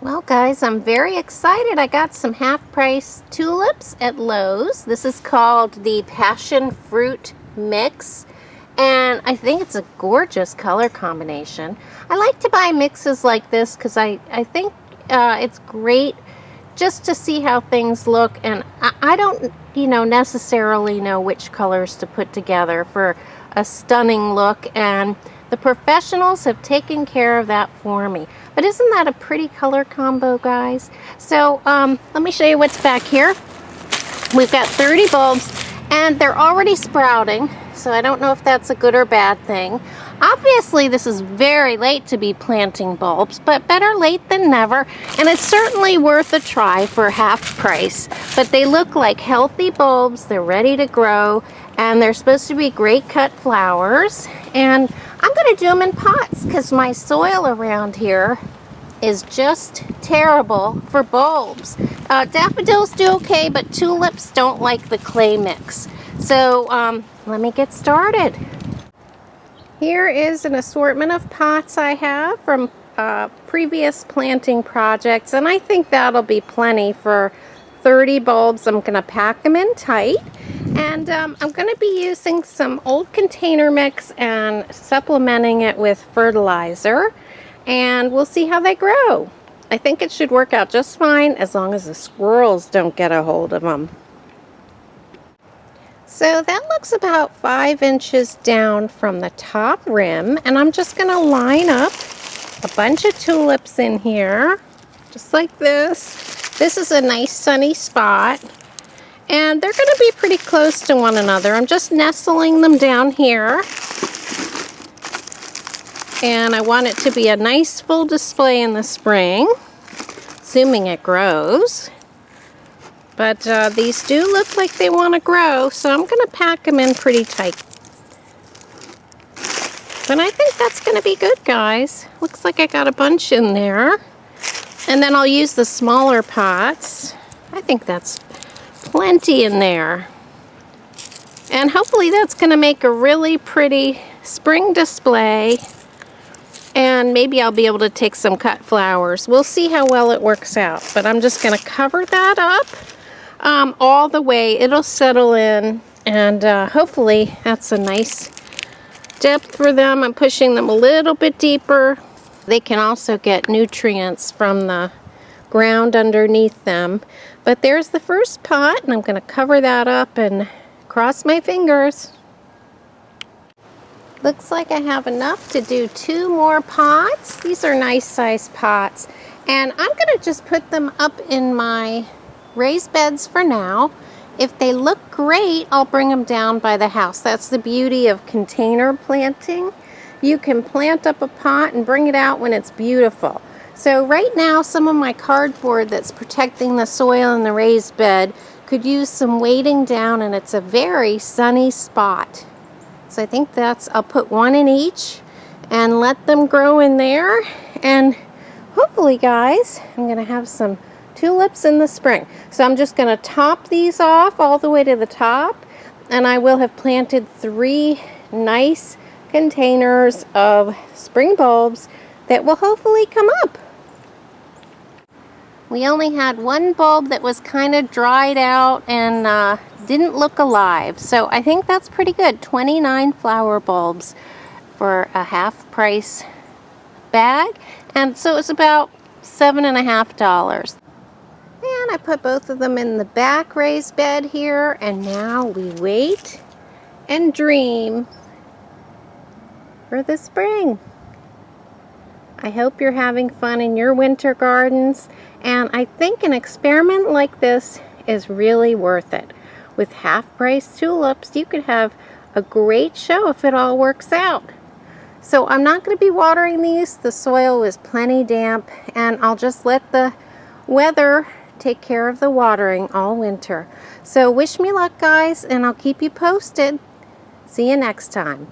Well guys, I'm very excited. I got some half-price tulips at Lowe's. This is called the Passion Fruit Mix, and I think it's a gorgeous color combination. I like to buy mixes like this because I think it's great just to see how things look, and I don't necessarily know which colors to put together for a stunning look, and the professionals have taken care of that for me. But isn't that a pretty color combo, guys? So let me show you what's back here. We've got 30 bulbs, and they're already sprouting, so I don't know if that's a good or bad thing. Obviously, this is very late to be planting bulbs, but better late than never, and it's certainly worth a try for half price. But they look like healthy bulbs, they're ready to grow, and they're supposed to be great cut flowers. And I'm going to do them in pots because my soil around here is just terrible for bulbs. Daffodils do okay, but tulips don't like the clay mix. So let me get started. Here is an assortment of pots I have from previous planting projects, and I think that'll be plenty for 30 bulbs. I'm going to pack them in tight, and I'm going to be using some old container mix and supplementing it with fertilizer, and we'll see how they grow. I think it should work out just fine as long as the squirrels don't get a hold of them. So that looks about 5 inches down from the top rim, and I'm just going to line up a bunch of tulips in here, just like this. This is a nice sunny spot, and they're going to be pretty close to one another. I'm just nestling them down here, and I want it to be a nice full display in the spring, assuming it grows. But these do look like they want to grow, so I'm going to pack them in pretty tight. But I think that's going to be good, guys. Looks like I got a bunch in there. And then I'll use the smaller pots. I think that's plenty in there. And hopefully that's going to make a really pretty spring display. And maybe I'll be able to take some cut flowers. We'll see how well it works out. But I'm just going to cover that up all the way. It'll settle in. And hopefully that's a nice depth for them. I'm pushing them a little bit deeper. They can also get nutrients from the ground underneath them. But there's the first pot, and I'm going to cover that up and cross my fingers. Looks like I have enough to do 2 more pots. These are nice sized pots. And I'm going to just put them up in my raised beds for now. If they look great, I'll bring them down by the house. That's the beauty of container planting. You can plant up a pot and bring it out when it's beautiful. So right now, some of my cardboard that's protecting the soil in the raised bed could use some weighting down, and it's a very sunny spot. So I think I'll put 1 in each and let them grow in there. And hopefully, guys, I'm going to have some tulips in the spring. So I'm just going to top these off all the way to the top, and I will have planted 3 nice containers of spring bulbs that will hopefully come up. We only had 1 bulb that was kind of dried out and didn't look alive, so I think that's pretty good. 29 flower bulbs for a half price bag, and so it's about $7.50. And I put both of them in the back raised bed here, and now we wait and dream for the spring. I hope you're having fun in your winter gardens, and I think an experiment like this is really worth it. With half-price tulips, you could have a great show if it all works out. So I'm not going to be watering these. The soil is plenty damp, and I'll just let the weather take care of the watering all winter. So wish me luck, guys, and I'll keep you posted. See you next time.